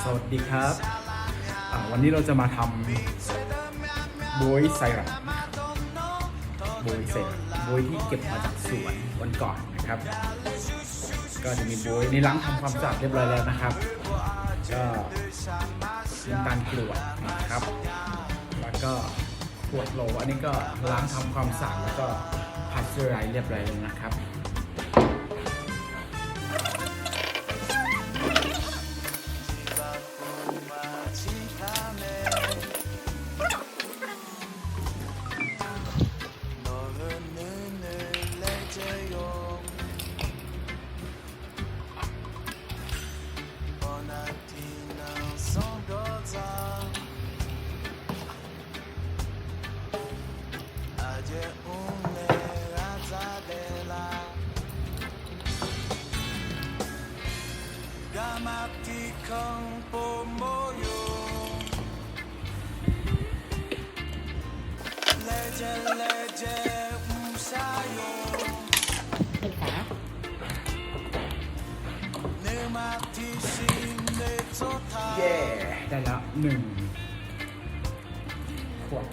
สวัสดีครับวันนี้เราจะมาทำบวยไซรัปบวยเสร็จบวยที่เก็บมาจากสวนวันก่อนนะครับ ก็จะมีบวยในล้างทำความสะอาดเรียบร้อยแล้วนะครับ ก็น้ำตาลกรวดนะครับ แล้วก็ขวดโหลอันนี้ก็ล้างทำความสะอาดแล้วก็พัชเจอร์ไรเรียบร้อยแล้วนะครับเย้ได้แล้ว1 ขวด